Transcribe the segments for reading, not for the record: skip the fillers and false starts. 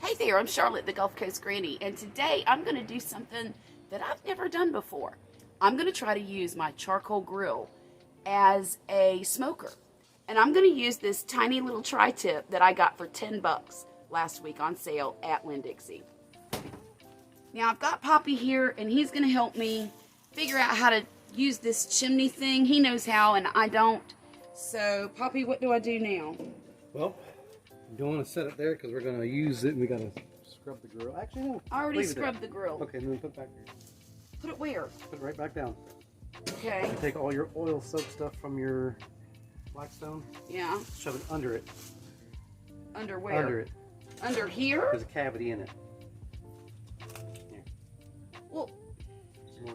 Hey there, I'm Charlotte, the Gulf Coast Granny, and today I'm going to do something that I've never done before. I'm going to try to use my charcoal grill as a smoker. And I'm going to use this tiny little tri-tip that I got for 10 bucks last week on sale at Winn-Dixie. Now I've got Poppy here, and he's going to help me figure out how to use this chimney thing. He knows how, and I don't. So, Poppy, what do I do now? Well, you don't want to set it there because we're going to use it and we got to scrub the grill. Actually, no. I already scrubbed the grill. Okay, then put it back here. Put it where? Put it right back down. Okay. And take all your oil soaked stuff from your Blackstone. Yeah. Shove it under it. Under where? Under it. Under here? There's a cavity in it. Here. Well, Some more.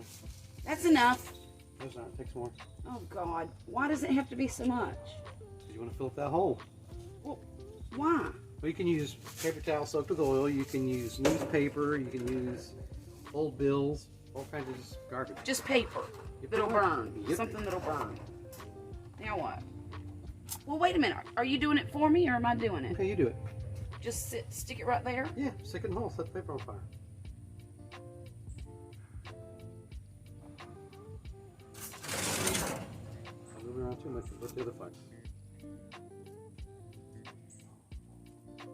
that's enough. There's not. Take some more. Oh, God. Why does it have to be so much? Because you want to fill up that hole. Well, why? Well, you can use paper towel soaked with oil. You can use newspaper. You can use old bills. All kinds of just garbage. Just paper Yep. that'll burn. Yep. Something that'll burn. Now what? Well, wait a minute. Are you doing it for me or am I doing it? Okay, you do it. Just stick it right there? Yeah, stick it in the hole. Set the paper on fire. Don't move it around too much. Put the other fire.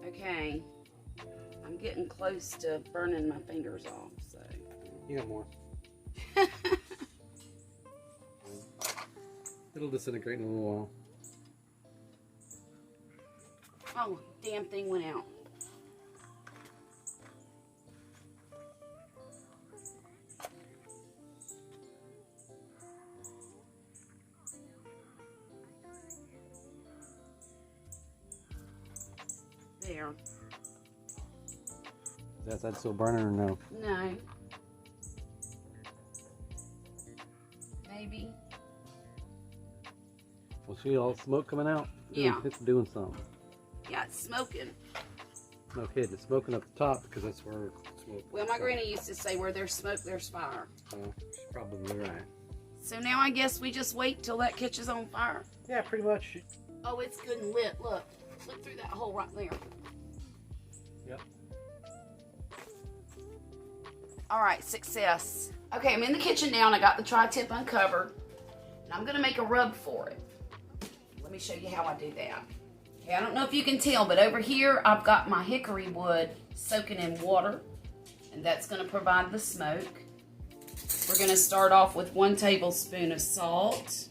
Okay. I'm getting close to burning my fingers off, so. You got more. It'll disintegrate in a little while. Oh, damn thing went out. There. Is that side still burning or no? No. Maybe. Well, see all the smoke coming out? Yeah. It's doing something. Yeah, it's smoking. No kidding. It's smoking up the top because that's where smoke. Well, my granny used to say, where there's smoke, there's fire. She's probably right. So now I guess we just wait till that catches on fire. Yeah, pretty much. Oh, it's good and lit. Look. Look through that hole right there. Yep. Alright, success. Okay, I'm in the kitchen now and I got the tri-tip uncovered. And I'm going to make a rub for it. Let me show you how I do that. Okay, I don't know if you can tell, but over here I've got my hickory wood soaking in water. And that's going to provide the smoke. We're going to start off with 1 tablespoon of salt.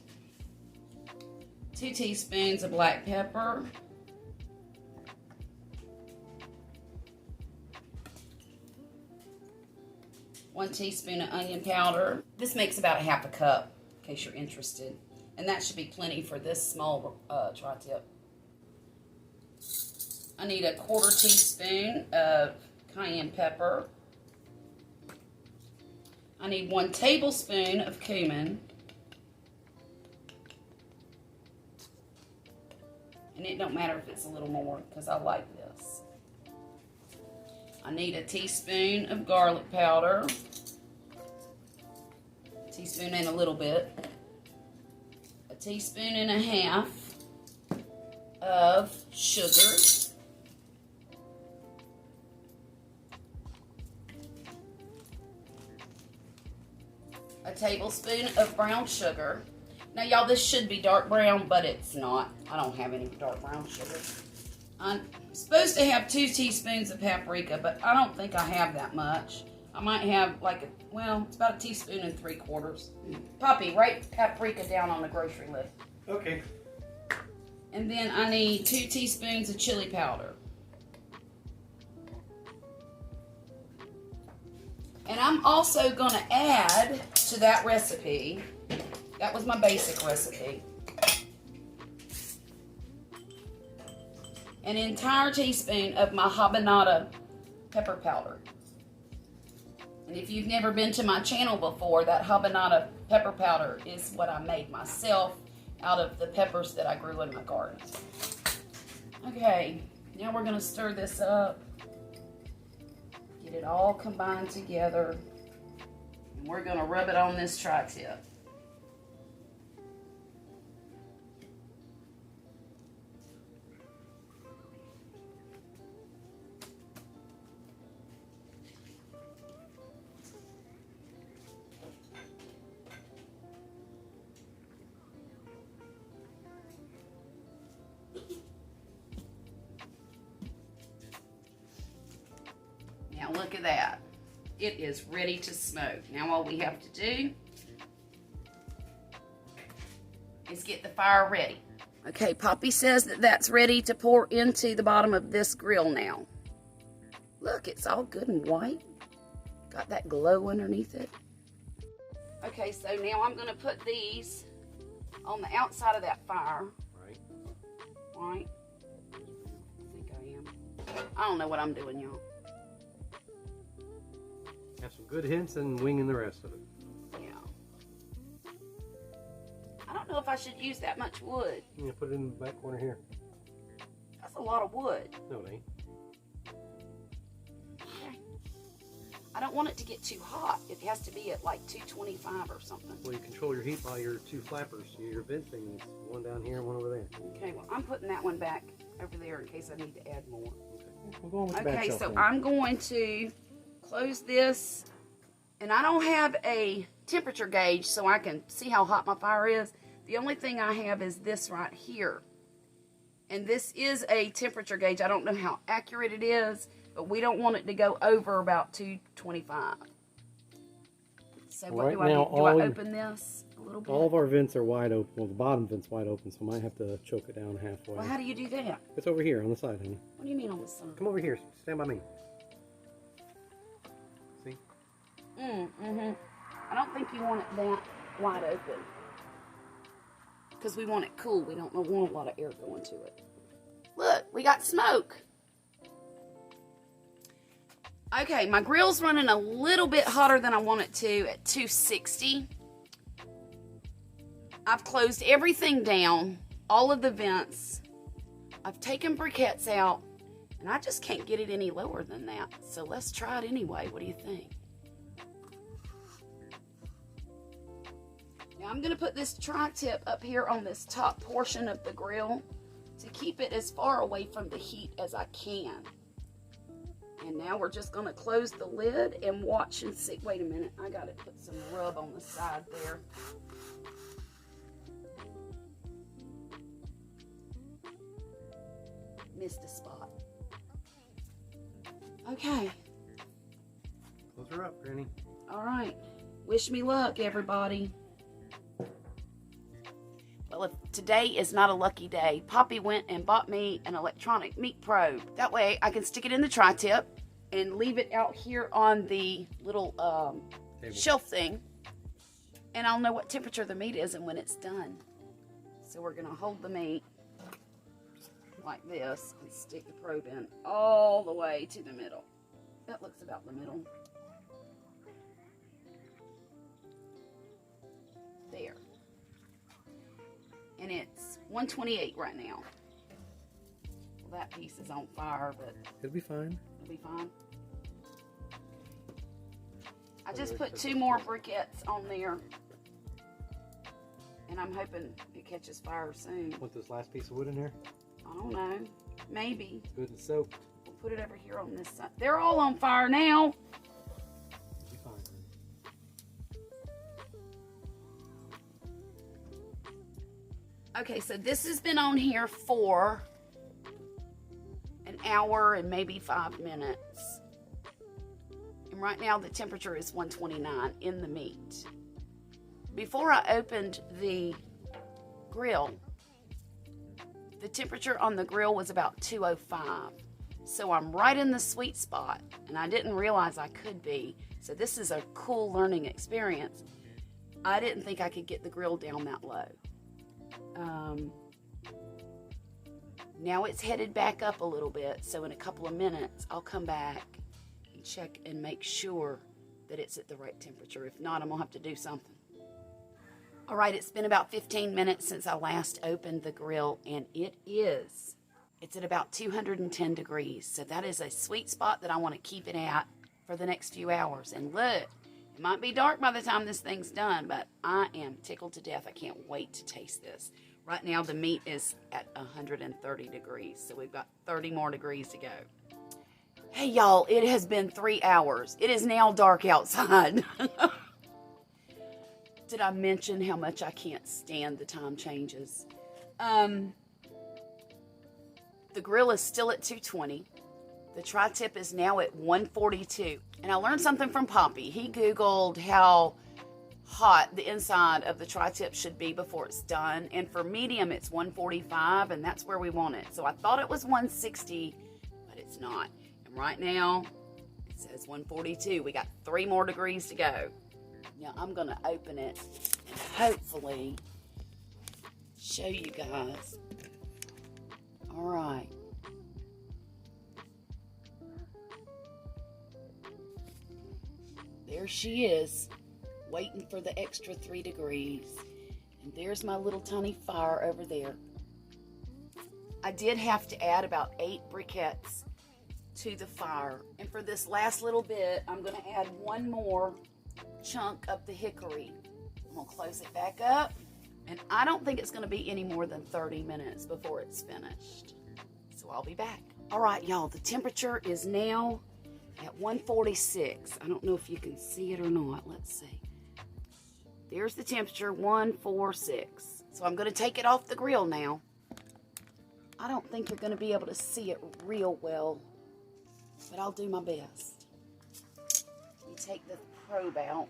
2 teaspoons of black pepper. 1 teaspoon of onion powder. This makes about a 1/2 cup, in case you're interested. And that should be plenty for this small tri-tip. I need a 1/4 teaspoon of cayenne pepper. I need 1 tablespoon of cumin. And it don't matter if it's a little more, because I like this. I need a teaspoon of garlic powder. A teaspoon and a little bit. A teaspoon and a half of sugar. A tablespoon of brown sugar. Now y'all, this should be dark brown, but it's not. I don't have any dark brown sugar. I'm supposed to have 2 teaspoons of paprika, but I don't think I have that much. I might have like it's about 1 teaspoon and 3/4. Poppy, write paprika down on the grocery list. Okay. And then I need 2 teaspoons of chili powder. And I'm also going to add to that recipe, that was my basic recipe, an entire teaspoon of my habanero pepper powder. And if you've never been to my channel before, that habanero pepper powder is what I made myself out of the peppers that I grew in my garden. Okay, now we're going to stir this up. Get it all combined together. And we're going to rub it on this tri-tip. Now look at that. It is ready to smoke. Now all we have to do is get the fire ready. Okay, Poppy says that that's ready to pour into the bottom of this grill now. Look, it's all good and white. Got that glow underneath it. Okay, so now I'm gonna put these on the outside of that fire. Right? I think I am. I don't know what I'm doing, y'all. Have some good hints and winging the rest of it. Yeah. I don't know if I should use that much wood. You can put it in the back corner here. That's a lot of wood. No, it ain't. Okay. I don't want it to get too hot. It has to be at like 225 or something. Well, you control your heat by your two flappers, your vent things. One down here and one over there. Okay, well, I'm putting that one back over there in case I need to add more. We're going with the back Okay, shelf so then. I'm going to close this, and I don't have a temperature gauge so I can see how hot my fire is. The only thing I have is this right here. And this is a temperature gauge. I don't know how accurate it is, but we don't want it to go over about 225. So what Right do I now, do? Do I open this a little bit? All of our vents are wide open. Well, the bottom vent's wide open, so I might have to choke it down halfway. Well, how do you do that? It's over here on the side, honey. What do you mean on the side? Come over here. Stand by me. See? I don't think you want it that wide open. Because we want it cool. We don't want a lot of air going to it. Look, we got smoke. Okay, my grill's running a little bit hotter than I want it to at 260. I've closed everything down, all of the vents. I've taken briquettes out, and I just can't get it any lower than that. So let's try it anyway. What do you think? Now I'm going to put this tri-tip up here on this top portion of the grill to keep it as far away from the heat as I can. And now we're just going to close the lid and watch and see. Wait a minute, I got to put some rub on the side there. Missed a spot. Okay. Close her up, Granny. All right. Wish me luck, everybody. Well, if today is not a lucky day, Poppy went and bought me an electronic meat probe. That way I can stick it in the tri-tip and leave it out here on the little shelf thing. And I'll know what temperature the meat is and when it's done. So we're going to hold the meat like this and stick the probe in all the way to the middle. That looks about the middle. There. And it's 128 right now. Well, that piece is on fire, but It'll be fine. it'll be fine. I just put 2 more briquettes on there. And I'm hoping it catches fire soon. Want this last piece of wood in here? I don't know. Maybe. Good and soaked. We'll put it over here on this side. They're all on fire now. It'll be fine. Okay, so this has been on here for an hour and maybe 5 minutes. And right now the temperature is 129 in the meat. Before I opened the grill, the temperature on the grill was about 205. So I'm right in the sweet spot, and I didn't realize I could be. So this is a cool learning experience. I didn't think I could get the grill down that low. Now it's headed back up a little bit, so in a couple of minutes I'll come back and check and make sure that it's at the right temperature. If not, I'm gonna have to do something. All right, it's been about 15 minutes since I last opened the grill, and it's at about 210 degrees. So that is a sweet spot that I want to keep it at for the next few hours. And look, it might be dark by the time this thing's done, but I am tickled to death. I can't wait to taste this. Right now, the meat is at 130 degrees, so we've got 30 more degrees to go. Hey, y'all, it has been 3 hours. It is now dark outside. Did I mention how much I can't stand the time changes? The grill is still at 220. The tri-tip is now at 142. And I learned something from Poppy. He Googled how hot the inside of the tri-tip should be before it's done. And for medium, it's 145, and that's where we want it. So I thought it was 160, but it's not. And right now, it says 142. We got 3 more degrees to go. Now I'm gonna open it and hopefully show you guys. All right. There she is, waiting for the extra 3 degrees. And there's my little tiny fire over there. I did have to add about 8 briquettes to the fire. And for this last little bit, I'm gonna add 1 more chunk of the hickory. I'm gonna close it back up. And I don't think it's gonna be any more than 30 minutes before it's finished. So I'll be back. All right, y'all, the temperature is now at 146. I don't know if you can see it or not. Let's see. There's the temperature, 146. So I'm gonna take it off the grill now. I don't think you're gonna be able to see it real well, but I'll do my best. Let me take the probe out.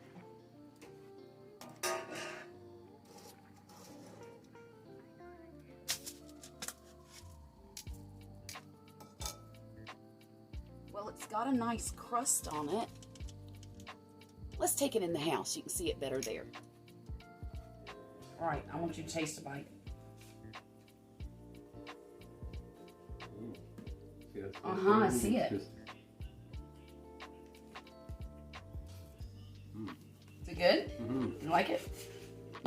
Well, it's got a nice crust on it. Let's take it in the house. You can see it better there. All right, I want you to taste a bite. I see it. Is it good? You like it?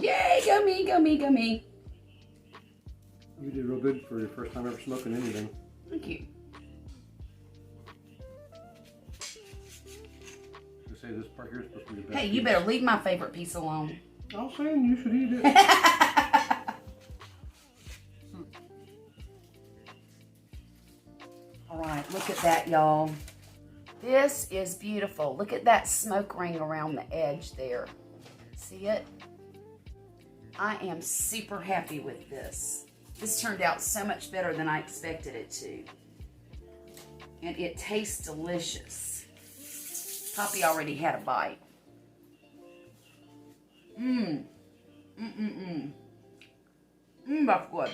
Yay, go me, go me, go me. You did real good for your first time ever smoking anything. Thank you. You say this part here is supposed to be the best. Hey, you better leave my favorite piece alone. I was saying you should eat it. All right, look at that, y'all. This is beautiful. Look at that smoke ring around the edge there. See it? I am super happy with this. This turned out so much better than I expected it to. And it tastes delicious. Poppy already had a bite. That's good.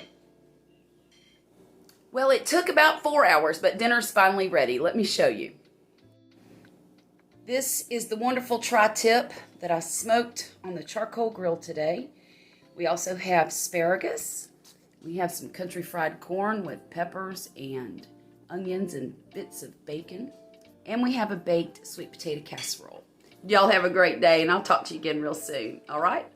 Well, it took about 4 hours, but dinner's finally ready. Let me show you. This is the wonderful tri-tip that I smoked on the charcoal grill today. We also have asparagus. We have some country fried corn with peppers and onions and bits of bacon. And we have a baked sweet potato casserole. Y'all have a great day, and I'll talk to you again real soon. All right?